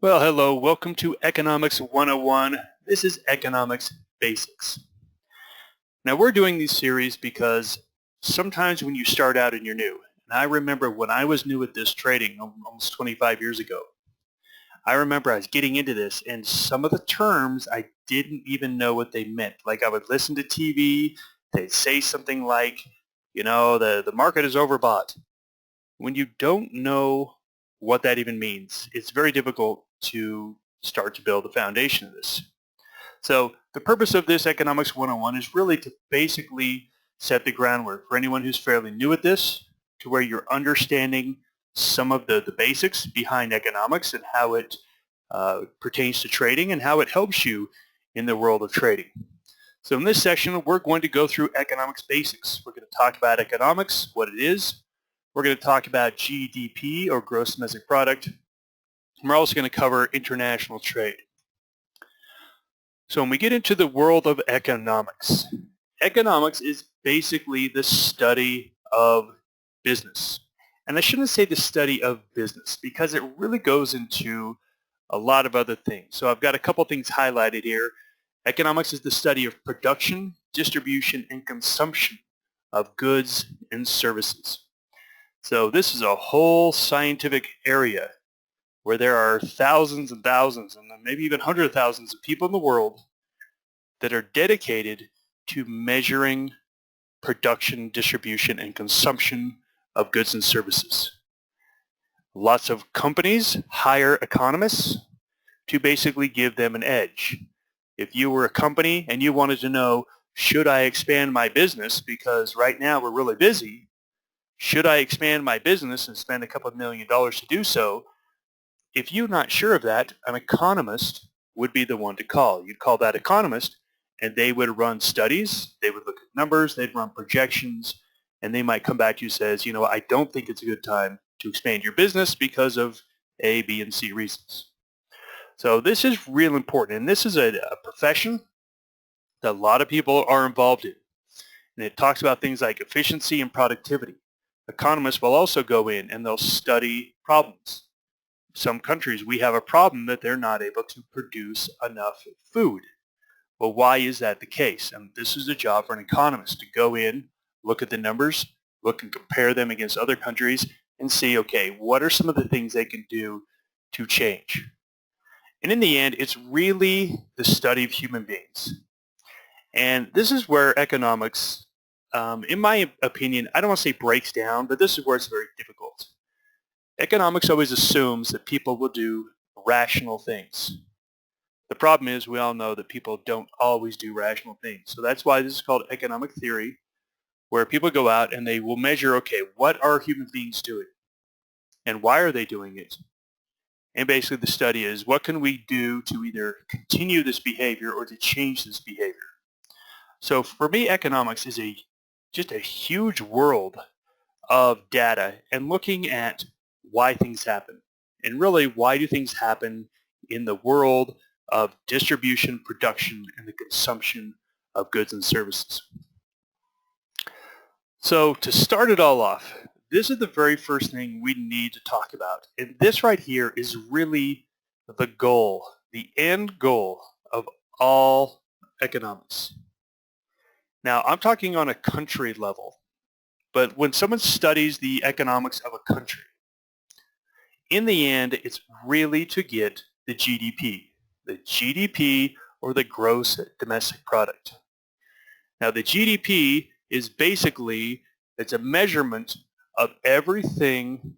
Well, hello, welcome to Economics 101. This is Economics Basics. Now, we're doing these series because sometimes when you start out and you're new, and I remember when I was new at this trading almost 25 years ago, I remember I was getting into this and some of the terms I didn't even know what they meant. Like I would listen to TV, they'd say something like, the market is overbought. When you don't know what that even means, it's very difficult to start to build the foundation of this. So the purpose of this Economics 101 is really to basically set the groundwork for anyone who's fairly new at this, to where you're understanding some of the basics behind economics and how it pertains to trading and how it helps you in the world of trading. So in this section, we're going to go through economics basics. We're going to talk about economics, what it is. We're going to talk about GDP, or gross domestic product. And we're also going to cover international trade. So when we get into the world of economics, economics is basically the study of business. And I shouldn't say the study of business because it really goes into a lot of other things. So I've got a couple things highlighted here. Economics is the study of production, distribution, and consumption of goods and services. So this is a whole scientific area where there are thousands and thousands and maybe even hundreds of thousands of people in the world that are dedicated to measuring production, distribution, and consumption of goods and services. Lots of companies hire economists to basically give them an edge. If you were a company and you wanted to know, should I expand my business because right now we're really busy, should I expand my business and spend a couple of $1 million to do so? If you're not sure of that, an economist would be the one to call. You'd call that economist, and they would run studies, they would look at numbers, they'd run projections, and they might come back to you and says, I don't think it's a good time to expand your business because of A, B, and C reasons. So this is real important, and this is a profession that a lot of people are involved in. And it talks about things like efficiency and productivity. Economists will also go in and they'll study problems. Some countries, we have a problem that they're not able to produce enough food. Well, why is that the case? And this is a job for an economist to go in, look at the numbers, look and compare them against other countries and see, okay, what are some of the things they can do to change? And in the end, it's really the study of human beings. And this is where economics, in my opinion, I don't want to say breaks down, but this is where it's very difficult. Economics always assumes that people will do rational things. The problem is we all know that people don't always do rational things. So that's why this is called economic theory, where people go out and they will measure, okay, what are human beings doing? And why are they doing it? And basically the study is, what can we do to either continue this behavior or to change this behavior? So for me, economics is just a huge world of data and looking at why things happen. And really, why do things happen in the world of distribution, production, and the consumption of goods and services? So to start it all off, this is the very first thing we need to talk about. And this right here is really the goal, the end goal of all economics. Now, I'm talking on a country level, but when someone studies the economics of a country, in the end, it's really to get the GDP or the gross domestic product. Now, the GDP is basically, it's a measurement of everything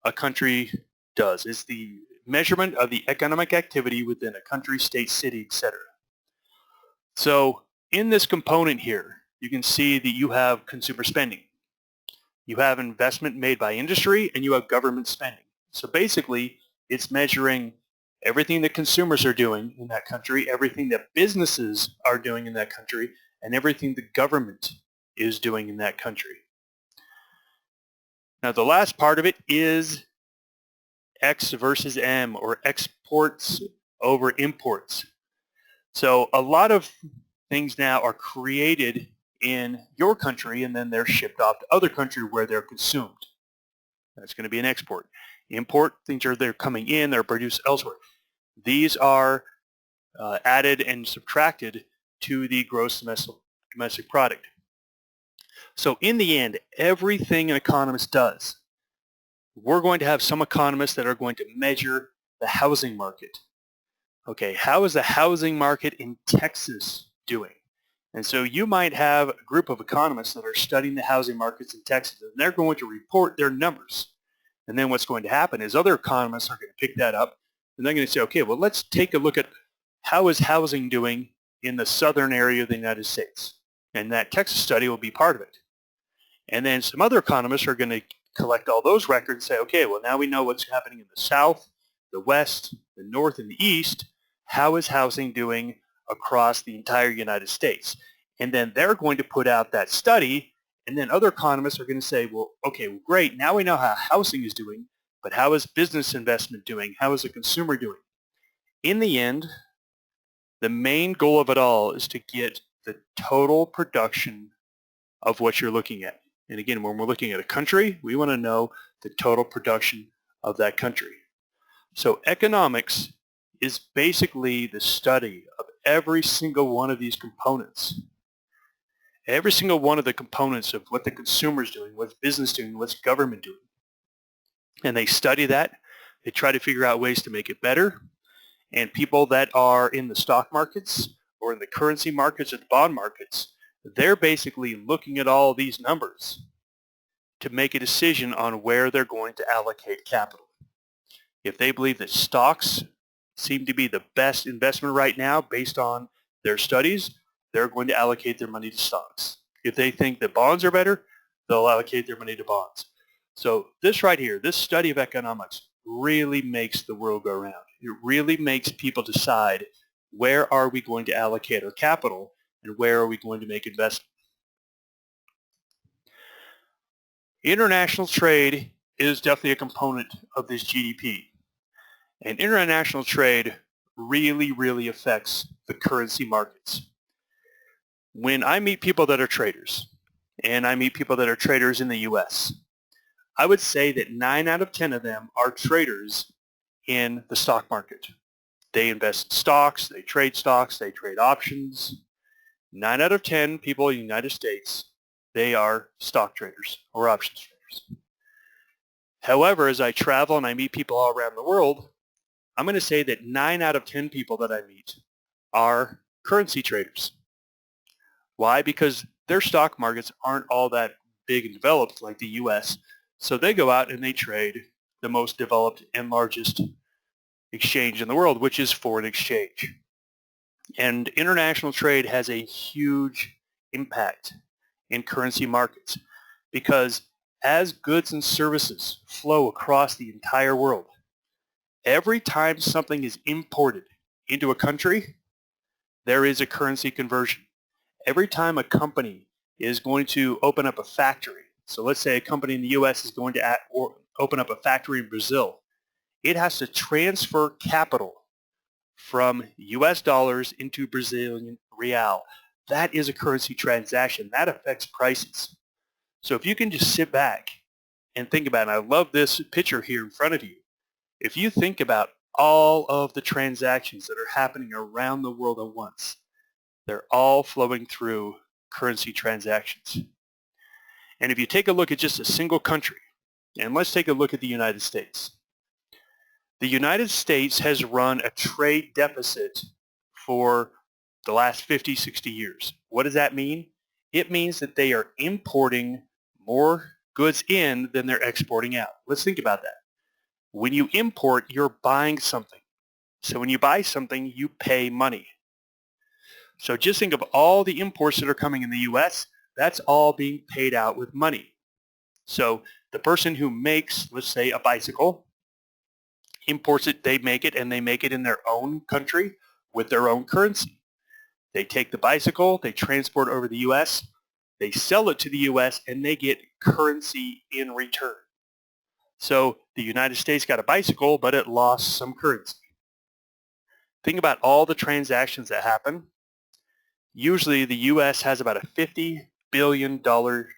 a country does. It's the measurement of the economic activity within a country, state, city, etc. So in this component here, you can see that you have consumer spending. You have investment made by industry, and you have government spending. So basically, it's measuring everything that consumers are doing in that country, everything that businesses are doing in that country, and everything the government is doing in that country. Now, the last part of it is X versus M, or exports over imports. So a lot of things now are created in your country, and then they're shipped off to other countries where they're consumed. That's going to be an export. Import, things they're coming in, they're produced elsewhere. These are added and subtracted to the gross domestic product. So in the end, everything an economist does, we're going to have some economists that are going to measure the housing market. Okay, how is the housing market in Texas doing? And so you might have a group of economists that are studying the housing markets in Texas, and they're going to report their numbers. And then what's going to happen is other economists are going to pick that up, and they're going to say, okay, well, let's take a look at how is housing doing in the southern area of the United States. And that Texas study will be part of it. And then some other economists are going to collect all those records and say, okay, well, now we know what's happening in the south, the west, the north, and the east. How is housing doing across the entire United States? And then they're going to put out that study, and then other economists are going to say, well, okay, well, great, now we know how housing is doing, but how is business investment doing? How is the consumer doing? In the end, the main goal of it all is to get the total production of what you're looking at. And again, when we're looking at a country, we want to know the total production of that country. So economics is basically the study of every single one of these components. Every single one of the components of what the consumer is doing, what's business doing, what's government doing. And they study that. They try to figure out ways to make it better. And people that are in the stock markets or in the currency markets or the bond markets, they're basically looking at all these numbers to make a decision on where they're going to allocate capital. If they believe that stocks seem to be the best investment right now based on their studies, they're going to allocate their money to stocks. If they think that bonds are better, they'll allocate their money to bonds. So this right here, this study of economics really makes the world go round. It really makes people decide where are we going to allocate our capital and where are we going to make investments. International trade is definitely a component of this GDP. And international trade really, really affects the currency markets. When I meet people that are traders, and I meet people that are traders in the US, I would say that 9 out of 10 of them are traders in the stock market. They invest in stocks, they trade options. 9 out of 10 people in the United States, they are stock traders or options traders. However, as I travel and I meet people all around the world, I'm going to say that 9 out of 10 people that I meet are currency traders. Why? Because their stock markets aren't all that big and developed like the US, so they go out and they trade the most developed and largest exchange in the world, which is foreign exchange. And international trade has a huge impact in currency markets because as goods and services flow across the entire world, every time something is imported into a country, there is a currency conversion. Every time a company is going to open up a factory, so let's say a company in the US is going to open up a factory in Brazil, it has to transfer capital from US dollars into Brazilian real. That is a currency transaction. That affects prices. So if you can just sit back and think about it, and I love this picture here in front of you. If you think about all of the transactions that are happening around the world at once, they're all flowing through currency transactions. And if you take a look at just a single country, and let's take a look at the United States. The United States has run a trade deficit for the last 50, 60 years. What does that mean? It means that they are importing more goods in than they're exporting out. Let's think about that. When you import, you're buying something. So when you buy something, you pay money. So just think of all the imports that are coming in the US, that's all being paid out with money. So the person who makes, let's say, a bicycle, imports it, they make it, and they make it in their own country with their own currency. They take the bicycle, they transport it over the US, they sell it to the US, and they get currency in return. So the United States got a bicycle, but it lost some currency. Think about all the transactions that happen. Usually the US has about a $50 billion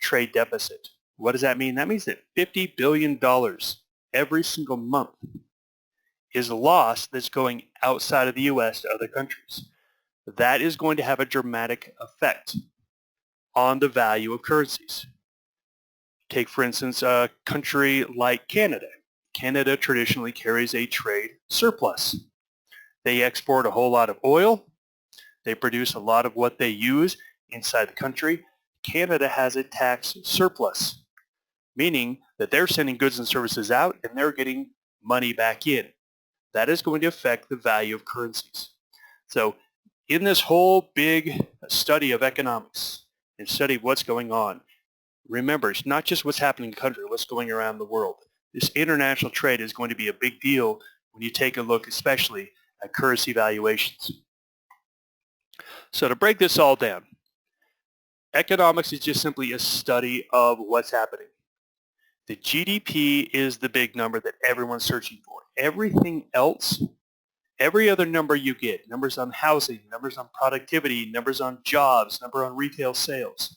trade deficit. What does that mean? That means that $50 billion every single month is a loss that's going outside of the U.S. to other countries. That is going to have a dramatic effect on the value of currencies. Take, for instance, a country like Canada. Canada traditionally carries a trade surplus. They export a whole lot of oil. They produce a lot of what they use inside the country. Canada has a tax surplus, meaning that they're sending goods and services out and they're getting money back in. That is going to affect the value of currencies. So in this whole big study of economics and study of what's going on, remember, it's not just what's happening in the country, what's going around the world. This international trade is going to be a big deal when you take a look especially at currency valuations. So to break this all down, economics is just simply a study of what's happening. The GDP is the big number that everyone's searching for. Everything else, every other number you get, numbers on housing, numbers on productivity, numbers on jobs, number on retail sales,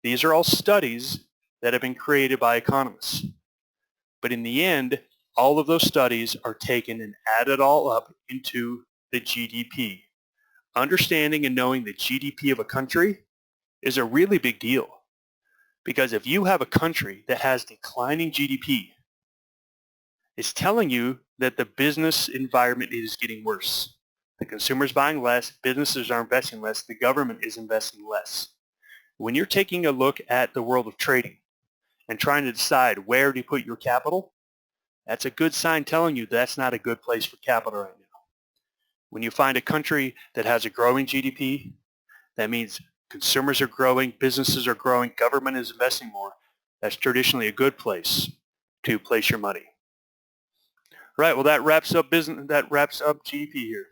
these are all studies that have been created by economists. But in the end, all of those studies are taken and added all up into the GDP. Understanding and knowing the GDP of a country is a really big deal. Because if you have a country that has declining GDP, it's telling you that the business environment is getting worse. The consumer's buying less, businesses are investing less, the government is investing less. When you're taking a look at the world of trading and trying to decide where to put your capital, that's a good sign telling you that's not a good place for capital right now. When you find a country that has a growing GDP, that means consumers are growing, businesses are growing, government is investing more. That's traditionally a good place to place your money. Right, well that wraps up GDP here.